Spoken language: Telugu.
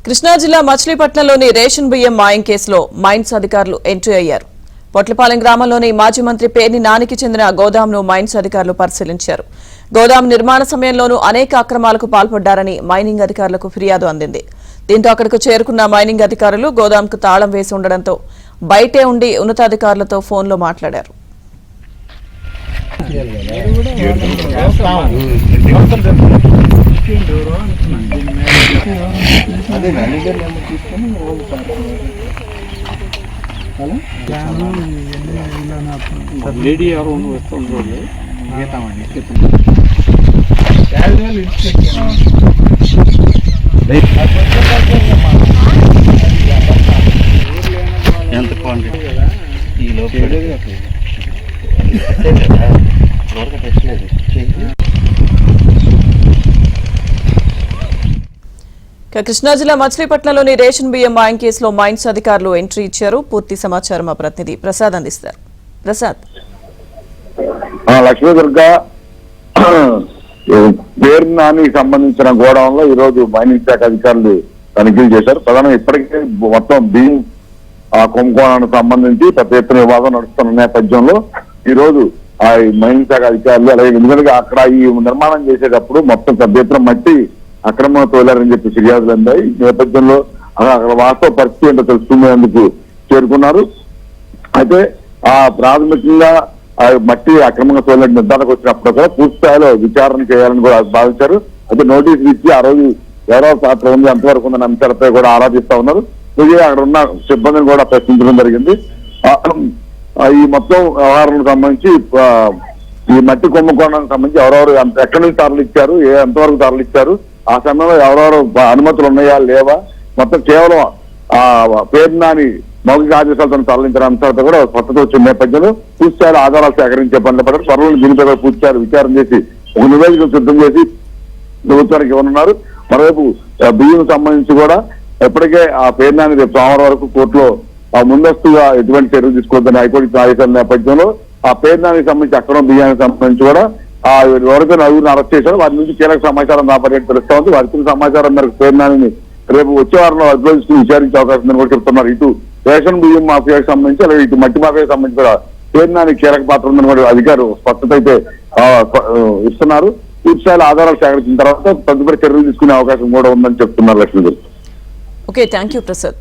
కృష్ణా జిల్లా మచిలీపట్నంలోని రేషన్ బియ్యం మాయం కేసులో మైన్స్ అధికారులు ఎంట్రీ అయ్యారు. పొట్లపాలెం గ్రామంలోని మాజీ మంత్రి పేర్ని నానికి చెందిన గోదాంను మైన్స్ అధికారులు పరిశీలించారు. గోదాం నిర్మాణ సమయంలోనూ అనేక అక్రమాలకు పాల్పడ్డారని మైనింగ్ అధికారులకు ఫిర్యాదు అందింది. దీంతో అక్కడకు చేరుకున్న మైనింగ్ అధికారులు గోదాంకు తాళం వేసి ఉండడంతో బయటే ఉండి ఉన్నతాధికారులతో ఫోన్లో మాట్లాడారు. లేడీ ఎవరు వస్తుంది ఎంత క్వాంటిటీ ఈ లోపల కృష్ణా జిల్లా మచిలీపట్నంలోని రేషన్ బియ్యం మాయం కేసులో మైన్స్ అధికారులు ఎంట్రీ ఇచ్చారు. పూర్తి సమాచారం మా ప్రతినిధి ప్రసాద్ అందిస్తారు. ప్రసాద్, లక్ష్మీదుర్గ పేరు నానికి సంబంధించిన గోడౌన్లో ఈ రోజు మైనింగ్ శాఖ అధికారులు తనిఖీలు చేశారు. ప్రధానంగా ఇప్పటికే మొత్తం బియ్యం కుంభకోణానికి సంబంధించి పెద్ద ఎత్తున వివాదం నడుస్తున్న నేపథ్యంలో ఈ రోజు ఆ మైనింగ్ శాఖ అధికారులు అలాగే ఎందుకంటే అక్కడ ఈ నిర్మాణం చేసేటప్పుడు మొత్తం పెద్ద ఎత్తున మట్టి అక్రమంగా తోలారని చెప్పి ఫిర్యాదులు అందాయి. ఈ నేపథ్యంలో అక్కడ వాస్తవ పరిస్థితి ఏంటో తెలుసుకునేందుకు చేరుకున్నారు. అయితే ఆ ప్రాథమికంగా ఆ మట్టి అక్రమంగా తోలిన నిర్ధారణకు వచ్చినప్పుడు కూడా పూర్తి స్థాయిలో విచారణ చేయాలని కూడా భావించారు. అయితే నోటీసులు ఇచ్చి ఆ రోజు ఎవరో పాత్ర ఉంది ఎంతవరకు ఉందన్న అంశాలపై కూడా ఆరాధిస్తా ఉన్నారు. అలాగే అక్కడ ఉన్న సిబ్బందిని కూడా ప్రశ్నించడం జరిగింది. ఈ మొత్తం వ్యవహారాలకు సంబంధించి ఈ మట్టి కుంభకోణానికి సంబంధించి ఎవరెవరు ఎక్కడి నుంచి తరలిచ్చారు, ఎంతవరకు తరలిచ్చారు, ఆ సమయంలో ఎవరెవరు అనుమతులు ఉన్నాయా లేవా, మొత్తం కేవలం పేరు నాని మౌఖిక ఆదేశాలతో తరలించిన అంశాలతో కూడా స్పష్టత వచ్చిన నేపథ్యంలో పూర్తి స్థాయిలో ఆధారాలు సేకరించే పనులు పడ్డారు. త్వరలో దీనిపై కూడా పూర్తి స్థాయిలో విచారణ చేసి ఒక నివేదిక సిద్ధం చేసి ప్రభుత్వానికి ఇవ్వనున్నారు. మరోవైపు బియ్యం సంబంధించి కూడా ఎప్పటికే ఆ పేరు నాని రేపు సోమవారం వరకు కోర్టులో ముందస్తుగా ఎటువంటి చర్యలు తీసుకోవద్దని హైకోర్టు ఆదేశాల నేపథ్యంలో ఆ పేరు నానికి సంబంధించి అక్రమ బియ్యానికి సంబంధించి కూడా ఎవరితో నలుగురిని అరెస్ట్ చేశారు. వారి నుంచి కీలక సమాచారం రాబట్టి తెలుస్తా ఉంది. వారి సమాచారం మేరకు పేరు నాని రేపు వచ్చే వారంలో అదుపులో తీసుకుని విచారించే అవకాశం ఉందని కూడా చెప్తున్నారు. ఇటు రేషన్ బియ్యం మాఫియాకి సంబంధించి అలాగే ఇటు మట్టి మాఫియాకి సంబంధించి కూడా పేరు నాని కీలక పాత్ర ఉందని కూడా అధికారులు స్పష్టత అయితే ఇస్తున్నారు. పూర్తి స్థాయిలో ఆధారాలు సేకరించిన తర్వాత తదుపరి చర్యలు తీసుకునే అవకాశం కూడా ఉందని చెప్తున్నారు. Lakshmi. Okay, thank you Prasad.